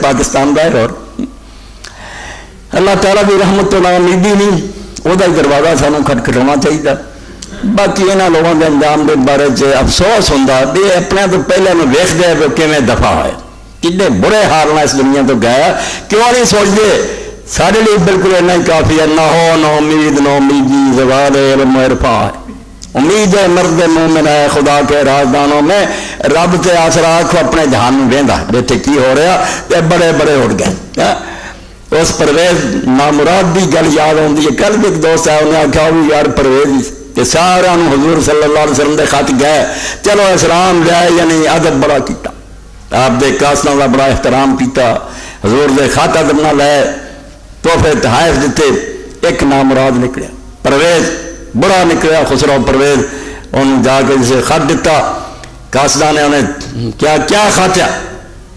پاکستان کا ہے اور اللہ تعالیٰ کی رحمت تو امیدی نہیں وہ دروازہ سانوں کھٹکھٹانا چاہیے. باقی یہاں لوگوں کے انجام کے بارے افسوس ہوں بھی اپنے تو پہلے میں ویخ دے وہ کیویں دفاع ہوئے کنے برے حال میں اس دنیا تو گیا. کیوں نہیں سوچتے سارے لیے بالکل اتنا ہی کافی ہے. نہ ہو نہ امید نہ امیدی زوال علم عرفا ہے. امید ہے مرد مومن ہے خدا کے رازدانوں میں رب سے آسرا آکھو اپنے جہان میں ویندا بیٹھے کی ہو رہا بڑے بڑے اٹھ گئے. اس پرویز نامراد کی گل یاد آتی ہے. کل بھی ایک دوست ہے انہیں آخیا بھی یار پرویز کہ سارا حضور صلی اللہ علیہ وسلم دے خط گئے چلو اسلام لیا یعنی ادب بڑا کیتا آپ دے قاصداں دا بڑا احترام کیتا حضور دے خط ادب نہ لائے تحفے تحائف دیتے. ایک نامراد نکلیا پرویز بڑا نکلیا خسرو پرویز انہوں جا کے جسے خط دیتا قاصداں نے انہیں کیا کیا خط ہے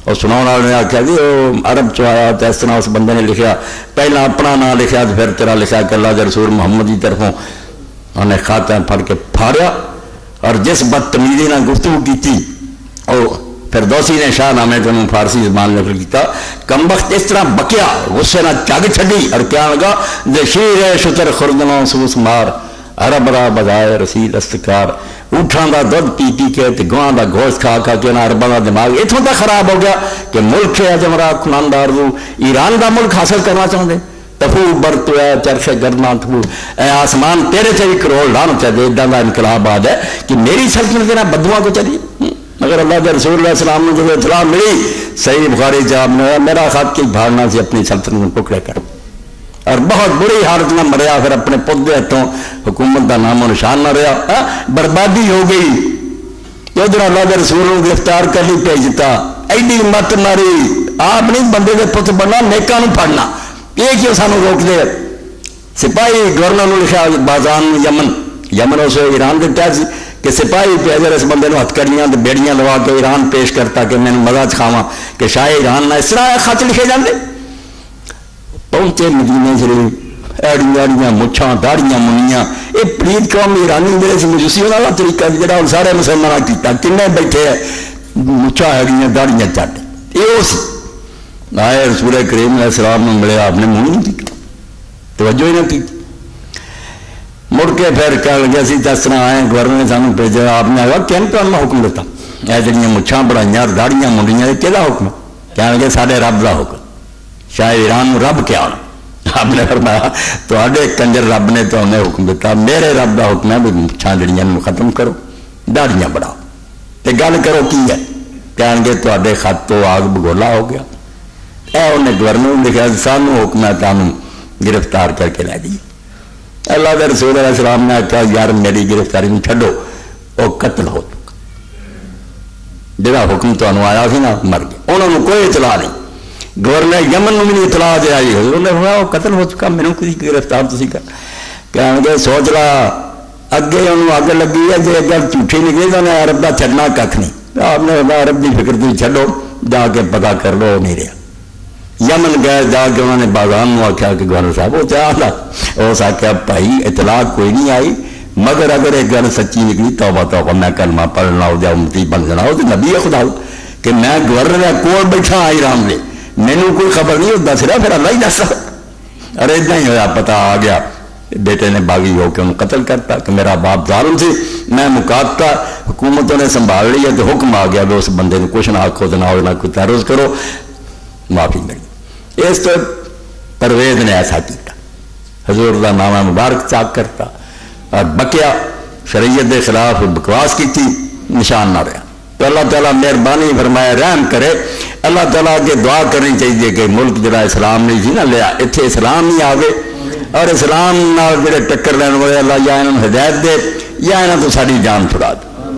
اور سناؤں والے نے آخیا جی وہ عرب چ آیا تو اس طرح اس بندے نے لکھا پہلا اپنا نام لکھا تو پھر تیرا لکھا کہ اللہ کے رسول محمد کی طرفوں انہیں خط پڑھ کے پھاڑیا اور جس بدتمیزی نے گفتگو کی تھی اور پھر دوسی نے شاہ نامے کو فارسی زبان میں کیا کم وقت اس طرح بکیا غصے نہ چگ چھڈی اور کیا لگا شیر شتر خوردنوں سوس مار عرب را بجائے رسیل استکار اونٹاں دا دودھ پی پی کے گواں دا گوشت کھا کھا کے عرباں دا دماغ اتوں تک خراب ہو گیا کہ ملک ہے جمرا خناندار ایران دا ملک حاصل کرنا چاہتے تفو برت ہے چرخ گرنا تھو اے آسمان تیرے سے بھی کروڑ لان چاہیے ادا کا انقلاب آ ہے کہ میری سلطنت دینا بدوا کو چلی. مگر اللہ کے رسول علیہ السلام نے جب اطلاع ملی صحیح بخاری جواب نے میرا خط کی بھاگنا سے اپنی سلطنت میں پکڑے کر اور بہت بری حالت میں مریا پھر اپنے پودے ہاتھوں حکومت کا نام و نشان نہ رہا بربادی ہو گئی. ادھر اللہ کے رسول کو گرفتار کر لی بھیج دیتا ایڈی مت ماری آپ نہیں بندے کے پت بننا نیکاں نوں پھڑنا یہ کیوں سانوں روک دے. سپاہی گورنر نے لکھا بازان یمن اسے ایران دیتا سی کہ سپاہی پہ اگر اس بندے کو ہتکڑیاں بیڑیاں لوا کے ایران پیش کرتا کہ میں مزہ چکھاواں کہ شاید ایران نہ اس طرح خط لکھے جاندے. پہنچے مدینے شریف ایڑیاں ایڑیاں مچھاں داڑیاں منیاں یہ پلیت قوم ایرانی میرے سے مجوسی والا طریقہ جہاں ہوں سارے مسلمان کیتا کنے بیٹھے ہیں مچھاں ایڑیاں داڑیاں چٹ یہ اس آئے رسول کریم علیہ السلام نے ملے آپ نے منہ نہیں کی توجہ ہی نہ کی. مڑ کے پھر کہہ لگے سی اس طرح آئے گورنر نے سانوں بھیجا آپ نے آگا کن تو میں حکم دیتا یہ جڑیاں مچھاں بڑھائیاں داڑیاں منڈیاں یہ کہڑا حکم ہے کہنے لگے سارے رب کا حکم شاید ایران رب کیا ہونا آپ نے فرمایا تے کنجر رب نے تو انہیں حکم دیتا میرے رب کا حکم ہے بھی مچھاں جڑیاں ختم کرو داڑیاں بڑھاؤ تو گل کرو کی ہے کہنے گے تے خط تو آگ بگولا ہو گیا. اے انہیں گورنر نے لکھا سانوں حکم ہے تمہیں گرفتار کر کے لے دیے. اللہ کے رسول علیہ السلام نے کہا یار میری گرفتاری میں چھڈو وہ قتل ہو چکا جہاں حکم تو آیا سی نا مر گیا انہوں نے کوئی اطلاع نہیں. گورنر یمن بھی نہیں اطلاع دے آئی انہوں نے کہا وہ قتل ہو چکا میرے کو گرفتار تھی کر کہیں گے سوچ رہا اگے انہوں اگ لگی ہے جی اگر جھوٹھی نکلی تو انہیں عرب کا چھڈنا کھ نہیں. آپ نے کہا عرب کی فکر تھی چھڈو جا کے پتا کر لو نہیں رہا. یمن گئے جا کے انہوں نے باغان آخیا کہ گورنر صاحب وہ چاہتا اس آخیا بھائی اطلاع کوئی نہیں آئی مگر اگر ایک گل سچی نکلی توبہ توبہ میں کلمہ پڑھنا ہو جا امتی بن جانا ہو تو نبی ہے خدا کہ میں گورنر کول بیٹھا آئی رام لے مینوں کوئی خبر نہیں ہوتا سرا پھر اللہ ہی دس. ارے اتنا ہی ہوا پتا آ گیا بیٹے نے باغی ہو کے انہوں قتل کرتا کہ میرا باپ ظالم سی میں مکاتتا حکومتوں نے سنبھال لی ہے تو حکم آ گیا کہ اس بندے نے کچھ نہ آکھو تو نہ ہو نہ کوئی تحرز کرو معافی ملی. اس تو پرویز نے ایسا کیا حضور کا نامہ مبارک چاک کرتا اور بکیا شریعت کے خلاف بکواس کی تھی نشان نہ رہا. تو اللہ تعالیٰ مہربانی فرمائے رحم کرے. اللہ تعالیٰ کے دعا کرنی چاہیے کہ ملک جڑا اسلام نہیں سی نہ لیا اتنے اسلام ہی آوے اور اسلام جڑے ٹکر لین والے اللہ یا انہوں ہدایت دے یا انہوں تو ساری جان چھڑا دے.